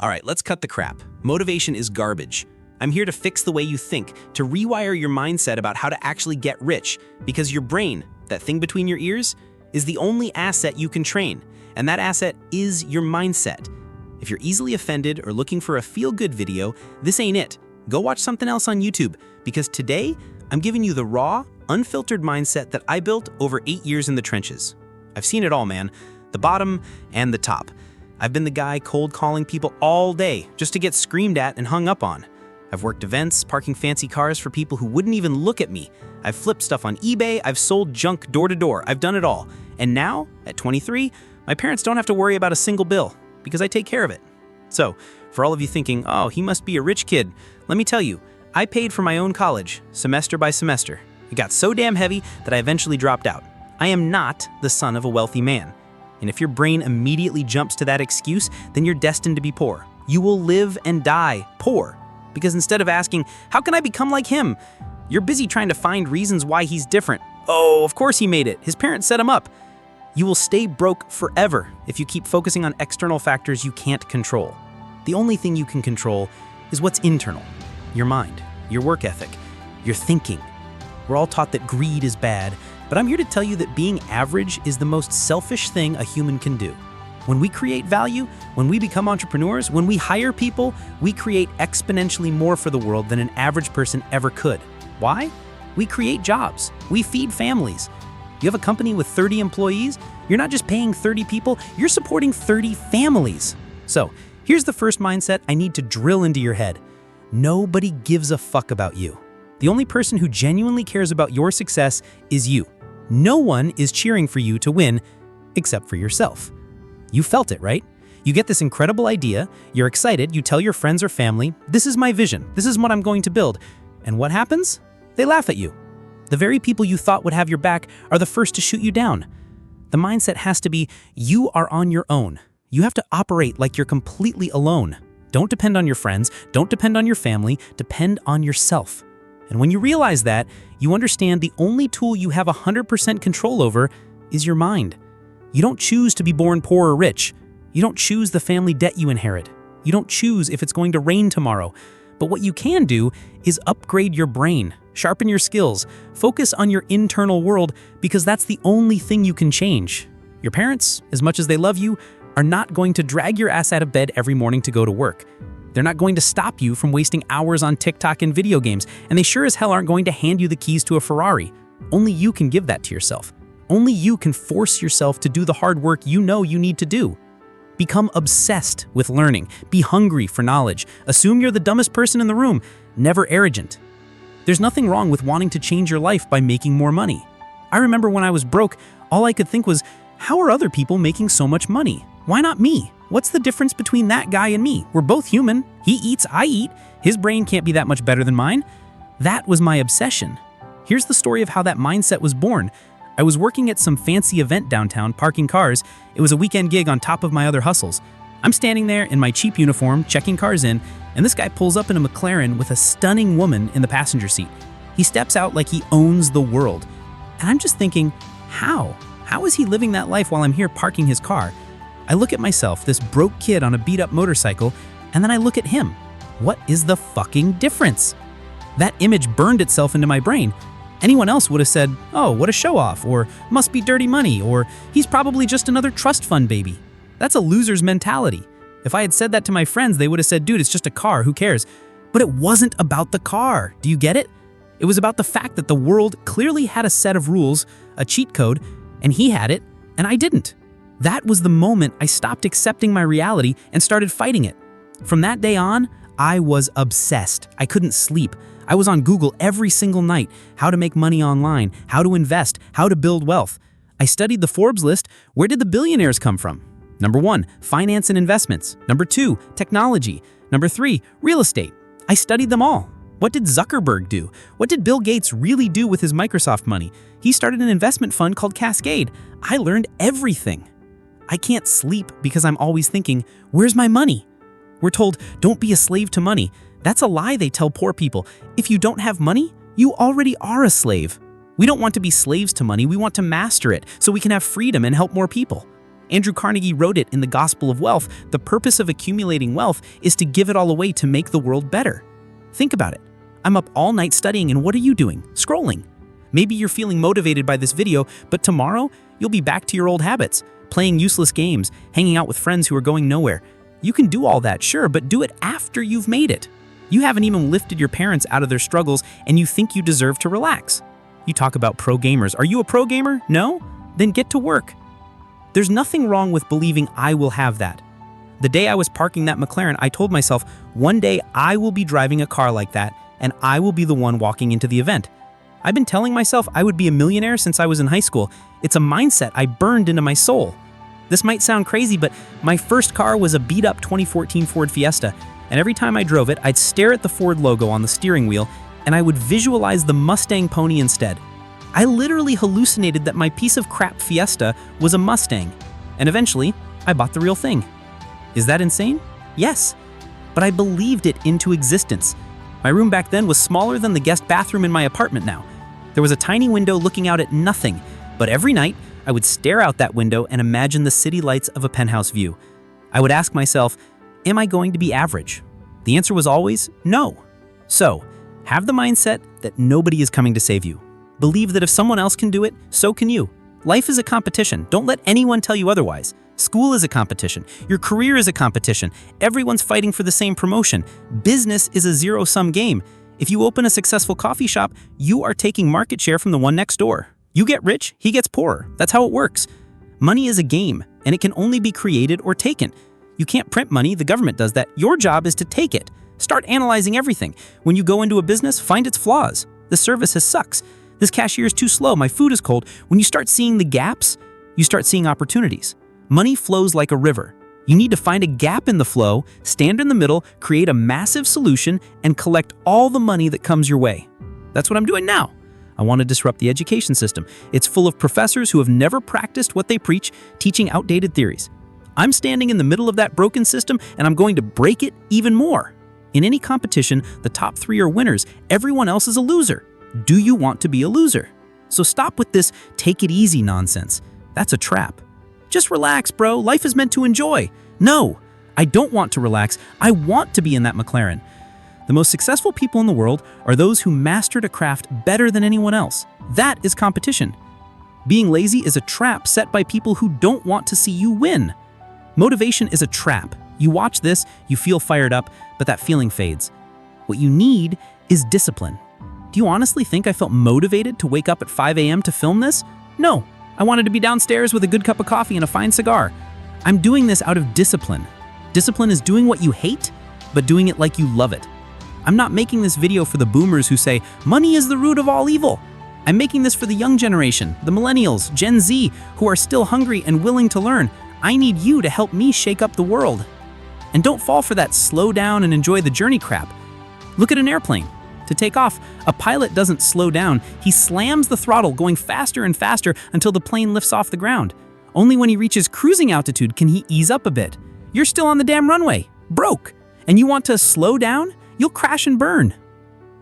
All right, let's cut the crap. Motivation is garbage. I'm here to fix the way you think, to rewire your mindset about how to actually get rich, because your brain, that thing between your ears, is the only asset you can train, and that asset is your mindset. If you're easily offended or looking for a feel-good video, this ain't it. Go watch something else on YouTube, because today, I'm giving you the raw, unfiltered mindset that I built over 8 years in the trenches. I've seen it all, man. The bottom and the top. I've been the guy cold calling people all day just to get screamed at and hung up on. I've worked events, parking fancy cars for people who wouldn't even look at me. I've flipped stuff on eBay, I've sold junk door to door, I've done it all. And now, at 23, my parents don't have to worry about a single bill because I take care of it. So, for all of you thinking, oh, he must be a rich kid, let me tell you, I paid for my own college, semester by semester. It got so damn heavy that I eventually dropped out. I am not the son of a wealthy man. And if your brain immediately jumps to that excuse, then you're destined to be poor. You will live and die poor. Because instead of asking, how can I become like him? You're busy trying to find reasons why he's different. Oh, of course he made it. His parents set him up. You will stay broke forever if you keep focusing on external factors you can't control. The only thing you can control is what's internal. Your mind, your work ethic, your thinking. We're all taught that greed is bad, but I'm here to tell you that being average is the most selfish thing a human can do. When we create value, when we become entrepreneurs, when we hire people, we create exponentially more for the world than an average person ever could. Why? We create jobs. We feed families. You have a company with 30 employees, you're not just paying 30 people, you're supporting 30 families. So, here's the first mindset I need to drill into your head. Nobody gives a fuck about you. The only person who genuinely cares about your success is you. No one is cheering for you to win except for yourself. You felt it, right? You get this incredible idea, you're excited, you tell your friends or family, this is my vision, this is what I'm going to build. And what happens? They laugh at you. The very people you thought would have your back are the first to shoot you down. The mindset has to be, you are on your own. You have to operate like you're completely alone. Don't depend on your friends, don't depend on your family, depend on yourself. And when you realize that, you understand the only tool you have 100% control over is your mind. You don't choose to be born poor or rich. You don't choose the family debt you inherit. You don't choose if it's going to rain tomorrow. But what you can do is upgrade your brain, sharpen your skills, focus on your internal world, because that's the only thing you can change. Your parents, as much as they love you, are not going to drag your ass out of bed every morning to go to work. They're not going to stop you from wasting hours on TikTok and video games, and they sure as hell aren't going to hand you the keys to a Ferrari. Only you can give that to yourself. Only you can force yourself to do the hard work you know you need to do. Become obsessed with learning. Be hungry for knowledge. Assume you're the dumbest person in the room, never arrogant. There's nothing wrong with wanting to change your life by making more money. I remember when I was broke, all I could think was, how are other people making so much money? Why not me? What's the difference between that guy and me? We're both human. He eats, I eat. His brain can't be that much better than mine. That was my obsession. Here's the story of how that mindset was born. I was working at some fancy event downtown, parking cars. It was a weekend gig on top of my other hustles. I'm standing there in my cheap uniform, checking cars in, and this guy pulls up in a McLaren with a stunning woman in the passenger seat. He steps out like he owns the world. And I'm just thinking, how? How is he living that life while I'm here parking his car? I look at myself, this broke kid on a beat-up motorcycle, and then I look at him. What is the fucking difference? That image burned itself into my brain. Anyone else would have said, oh, what a show-off, or must be dirty money, or he's probably just another trust fund baby. That's a loser's mentality. If I had said that to my friends, they would have said, dude, it's just a car, who cares? But it wasn't about the car. Do you get it? It was about the fact that the world clearly had a set of rules, a cheat code, and he had it, and I didn't. That was the moment I stopped accepting my reality and started fighting it. From that day on, I was obsessed. I couldn't sleep. I was on Google every single night, how to make money online, how to invest, how to build wealth. I studied the Forbes list. Where did the billionaires come from? Number 1, finance and investments. Number 2, technology. Number 3, real estate. I studied them all. What did Zuckerberg do? What did Bill Gates really do with his Microsoft money? He started an investment fund called Cascade. I learned everything. I can't sleep because I'm always thinking, where's my money? We're told, don't be a slave to money. That's a lie they tell poor people. If you don't have money, you already are a slave. We don't want to be slaves to money, we want to master it so we can have freedom and help more people. Andrew Carnegie wrote it in The Gospel of Wealth. The purpose of accumulating wealth is to give it all away to make the world better. Think about it. I'm up all night studying, and what are you doing? Scrolling. Maybe you're feeling motivated by this video, but tomorrow you'll be back to your old habits, playing useless games, hanging out with friends who are going nowhere. You can do all that, sure, but do it after you've made it. You haven't even lifted your parents out of their struggles, and you think you deserve to relax. You talk about pro gamers. Are you a pro gamer? No? Then get to work. There's nothing wrong with believing I will have that. The day I was parking that McLaren, I told myself, one day I will be driving a car like that, and I will be the one walking into the event. I've been telling myself I would be a millionaire since I was in high school. It's a mindset I burned into my soul. This might sound crazy, but my first car was a beat-up 2014 Ford Fiesta, and every time I drove it, I'd stare at the Ford logo on the steering wheel, and I would visualize the Mustang pony instead. I literally hallucinated that my piece of crap Fiesta was a Mustang, and eventually, I bought the real thing. Is that insane? Yes, but I believed it into existence. My room back then was smaller than the guest bathroom in my apartment now. There was a tiny window looking out at nothing, but every night, I would stare out that window and imagine the city lights of a penthouse view. I would ask myself, am I going to be average? The answer was always no. So, have the mindset that nobody is coming to save you. Believe that if someone else can do it, so can you. Life is a competition. Don't let anyone tell you otherwise. School is a competition. Your career is a competition. Everyone's fighting for the same promotion. Business is a zero-sum game. If you open a successful coffee shop, you are taking market share from the one next door. You get rich, he gets poorer. That's how it works. Money is a game, and it can only be created or taken. You can't print money, the government does that. Your job is to take it. Start analyzing everything. When you go into a business, find its flaws. The service sucks. This cashier is too slow, my food is cold. When you start seeing the gaps, you start seeing opportunities. Money flows like a river. You need to find a gap in the flow, stand in the middle, create a massive solution, and collect all the money that comes your way. That's what I'm doing now. I want to disrupt the education system. It's full of professors who have never practiced what they preach, teaching outdated theories. I'm standing in the middle of that broken system, and I'm going to break it even more. In any competition, the top 3 are winners. Everyone else is a loser. Do you want to be a loser? So stop with this take it easy nonsense. That's a trap. Just relax, bro. Life is meant to enjoy. No, I don't want to relax. I want to be in that McLaren. The most successful people in the world are those who mastered a craft better than anyone else. That is competition. Being lazy is a trap set by people who don't want to see you win. Motivation is a trap. You watch this, you feel fired up, but that feeling fades. What you need is discipline. Do you honestly think I felt motivated to wake up at 5 a.m. to film this? No, I wanted to be downstairs with a good cup of coffee and a fine cigar. I'm doing this out of discipline. Discipline is doing what you hate, but doing it like you love it. I'm not making this video for the boomers who say, money is the root of all evil. I'm making this for the young generation, the millennials, Gen Z, who are still hungry and willing to learn. I need you to help me shake up the world. And don't fall for that slow down and enjoy the journey crap. Look at an airplane. To take off, a pilot doesn't slow down. He slams the throttle, going faster and faster until the plane lifts off the ground. Only when he reaches cruising altitude can he ease up a bit. You're still on the damn runway, broke. And you want to slow down? You'll crash and burn.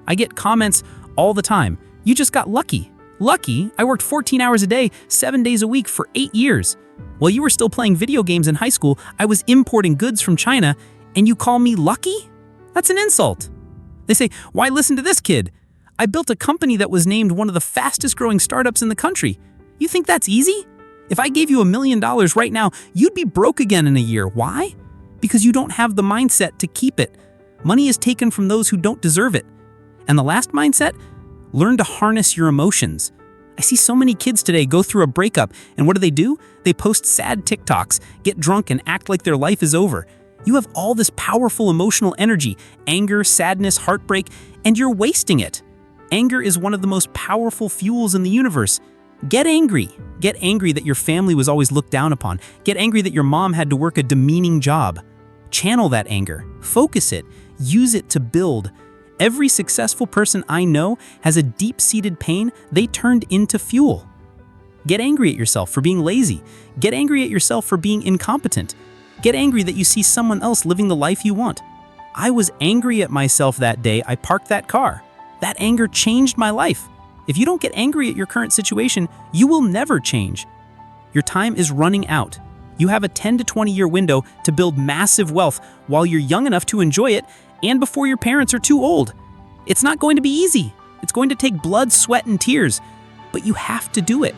I get comments all the time. You just got lucky. Lucky? I worked 14 hours a day, 7 days a week for 8 years. While you were still playing video games in high school, I was importing goods from China, and you call me lucky? That's an insult. They say, why listen to this kid? I built a company that was named one of the fastest growing startups in the country. You think that's easy? If I gave you $1 million right now, you'd be broke again in a year. Why? Because you don't have the mindset to keep it. Money is taken from those who don't deserve it. And the last mindset? Learn to harness your emotions. I see so many kids today go through a breakup, and what do? They post sad TikToks, get drunk, and act like their life is over. You have all this powerful emotional energy, anger, sadness, heartbreak, and you're wasting it. Anger is one of the most powerful fuels in the universe. Get angry. Get angry that your family was always looked down upon. Get angry that your mom had to work a demeaning job. Channel that anger. Focus it. Use it to build. Every successful person I know has a deep-seated pain they turned into fuel. Get angry at yourself for being lazy. Get angry at yourself for being incompetent. Get angry that you see someone else living the life you want. I was angry at myself that day I parked that car. That anger changed my life. If you don't get angry at your current situation, you will never change. Your time is running out. You have a 10 to 20 year window to build massive wealth while you're young enough to enjoy it and before your parents are too old. It's not going to be easy. It's going to take blood, sweat, and tears, but you have to do it.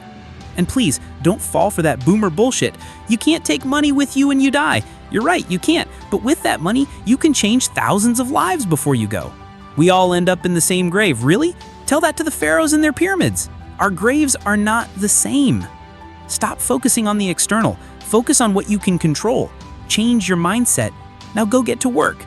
And please, don't fall for that boomer bullshit. You can't take money with you when you die. You're right, you can't. But with that money, you can change thousands of lives before you go. We all end up in the same grave, really? Tell that to the pharaohs and their pyramids. Our graves are not the same. Stop focusing on the external. Focus on what you can control. Change your mindset. Now go get to work.